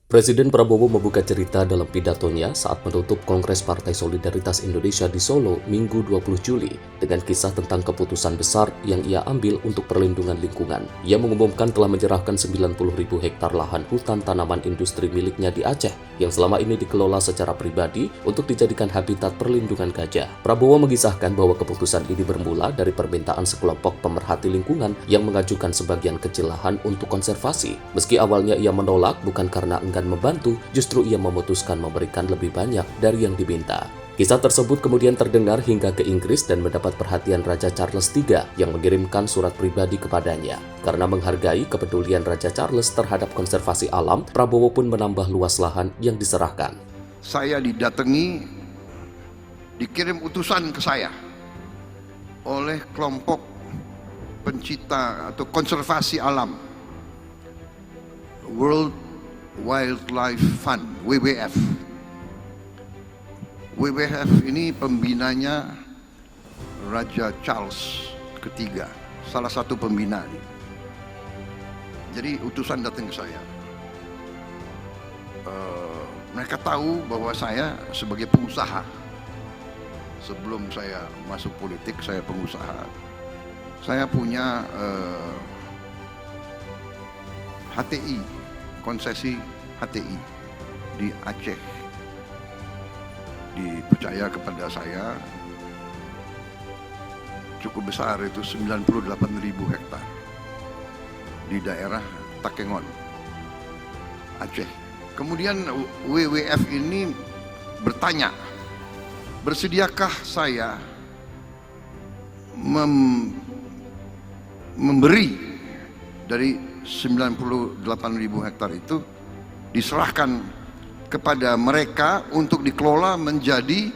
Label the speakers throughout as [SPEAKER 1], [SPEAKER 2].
[SPEAKER 1] Presiden Prabowo membuka cerita dalam pidatonya saat menutup Kongres Partai Solidaritas Indonesia di Solo Minggu 20 Juli dengan kisah tentang keputusan besar yang ia ambil untuk perlindungan lingkungan. Ia mengumumkan telah menyerahkan 90.000 hektar lahan hutan tanaman industri miliknya di Aceh yang selama ini dikelola secara pribadi untuk dijadikan habitat perlindungan gajah. Prabowo mengisahkan bahwa keputusan ini bermula dari permintaan sekelompok pemerhati lingkungan yang mengajukan sebagian kecil lahan untuk konservasi. Meski awalnya ia menolak bukan karena enggan membantu, justru ia memutuskan memberikan lebih banyak dari yang diminta. Kisah tersebut kemudian terdengar hingga ke Inggris dan mendapat perhatian Raja Charles III yang mengirimkan surat pribadi kepadanya. Karena menghargai kepedulian Raja Charles terhadap konservasi alam, Prabowo pun menambah luas lahan yang diserahkan.
[SPEAKER 2] Saya didatangi, dikirim utusan ke saya oleh kelompok pencipta atau konservasi alam, World Wildlife Fund, WWF. WWF ini pembinanya Raja Charles III, salah satu pembina. Jadi utusan datang ke saya. Mereka tahu bahwa saya sebagai pengusaha, sebelum saya masuk politik saya pengusaha. Saya punya HTI, konsesi HTI di Aceh. Dipercaya kepada saya cukup besar, itu 98.000 hektar di daerah Takengon, Aceh. Kemudian WWF ini bertanya, bersediakah saya memberi dari 98.000 hektar itu diserahkan kepada mereka untuk dikelola menjadi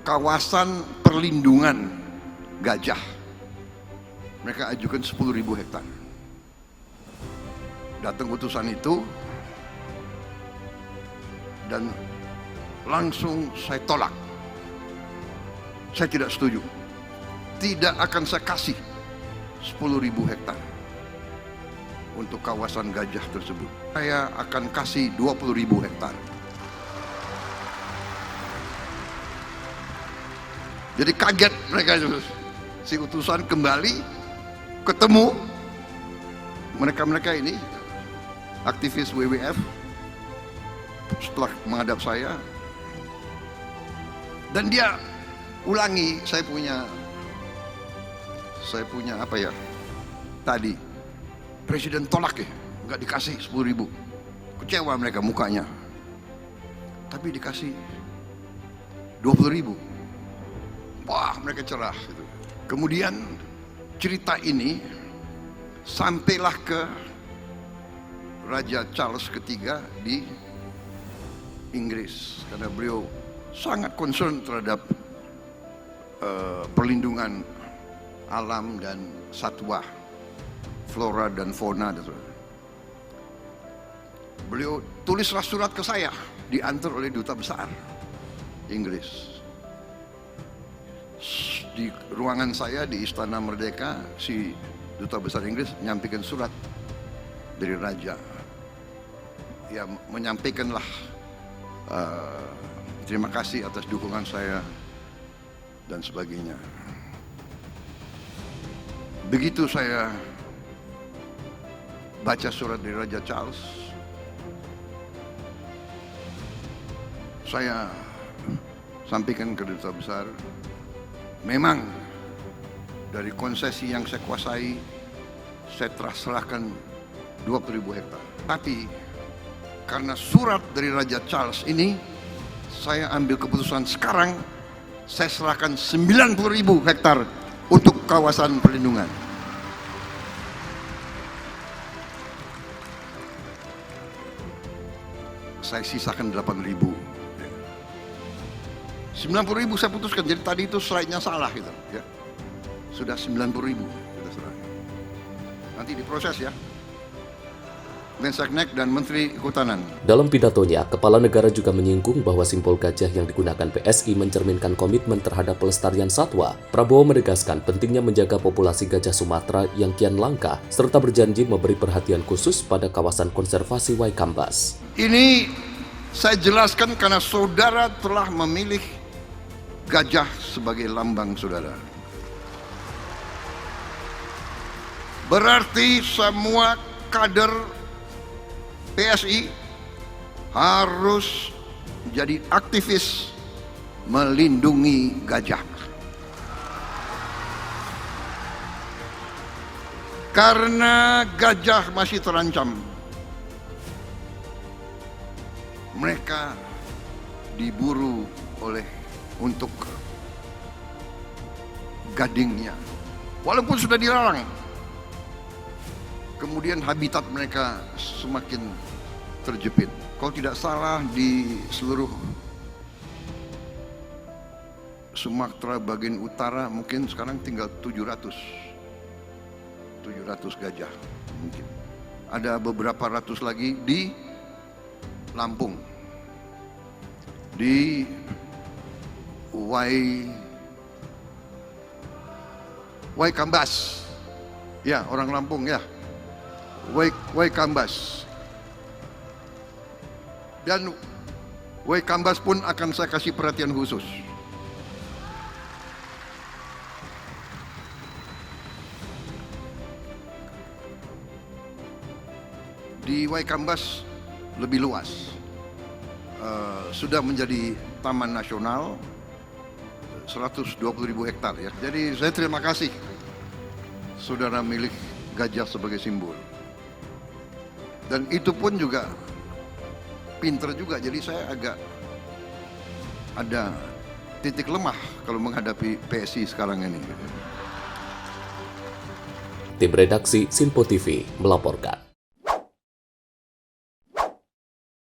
[SPEAKER 2] kawasan perlindungan gajah. Mereka ajukan 10.000 hektar. Datang utusan itu dan langsung saya tolak. Saya tidak setuju. Tidak akan saya kasih 10.000 hektar untuk kawasan gajah tersebut. Saya akan kasih 20.000 hektar. Jadi kaget mereka, si utusan kembali ketemu mereka ini aktivis WWF. Setelah menghadap saya dan dia ulangi, saya punya apa ya tadi, Presiden tolak ya, nggak dikasih 10.000. Kecewa mereka mukanya. Tapi dikasih 20.000. Wah, mereka cerah gitu. Kemudian cerita ini sampailah ke Raja Charles III di Inggris, karena beliau sangat concern terhadap perlindungan alam dan satwa, flora dan fauna. Beliau tulislah surat ke saya, diantar oleh duta besar Inggris. Di ruangan saya di Istana Merdeka, si duta besar Inggris menyampaikan surat dari raja. Ya, menyampaikanlah terima kasih atas dukungan saya dan sebagainya. Begitu saya baca surat dari Raja Charles, saya sampaikan ke duta besar, memang dari konsesi yang saya kuasai, saya telah serahkan 20.000 hektar. Tapi karena surat dari Raja Charles ini, saya ambil keputusan sekarang, saya serahkan 90.000 hektar untuk kawasan perlindungan. Saya sisakan 8.000. 90.000 saya putuskan, jadi tadi itu slide-nya salah gitu ya. Sudah 90.000 kita serahkan. Nanti diproses ya. Mensesnek dan Menteri Kehutanan.
[SPEAKER 1] Dalam pidatonya, Kepala Negara juga menyinggung bahwa simbol gajah yang digunakan PSI mencerminkan komitmen terhadap pelestarian satwa. Prabowo menegaskan pentingnya menjaga populasi gajah Sumatera yang kian langka, serta berjanji memberi perhatian khusus pada kawasan konservasi Waikambas.
[SPEAKER 2] Ini saya jelaskan karena saudara telah memilih gajah sebagai lambang saudara. Berarti semua kader PSI harus jadi aktivis melindungi gajah. Karena gajah masih terancam. Mereka diburu untuk gadingnya. Walaupun sudah dilarang. Kemudian habitat mereka semakin terjepit. Kalau tidak salah di seluruh Sumatera bagian utara mungkin sekarang tinggal 700 gajah mungkin. Ada beberapa ratus lagi di Lampung, di Waikambas, ya orang Lampung ya, Waikambas. Dan Waikambas pun akan saya kasih perhatian khusus. Di Waikambas lebih luas, sudah menjadi taman nasional 120.000 hektar ya. Jadi saya terima kasih saudara milik gajah sebagai simbol. Dan itu pun juga pinter juga, jadi saya agak ada titik lemah kalau menghadapi PSI sekarang ini.
[SPEAKER 1] Tim redaksi Sinpo TV melaporkan.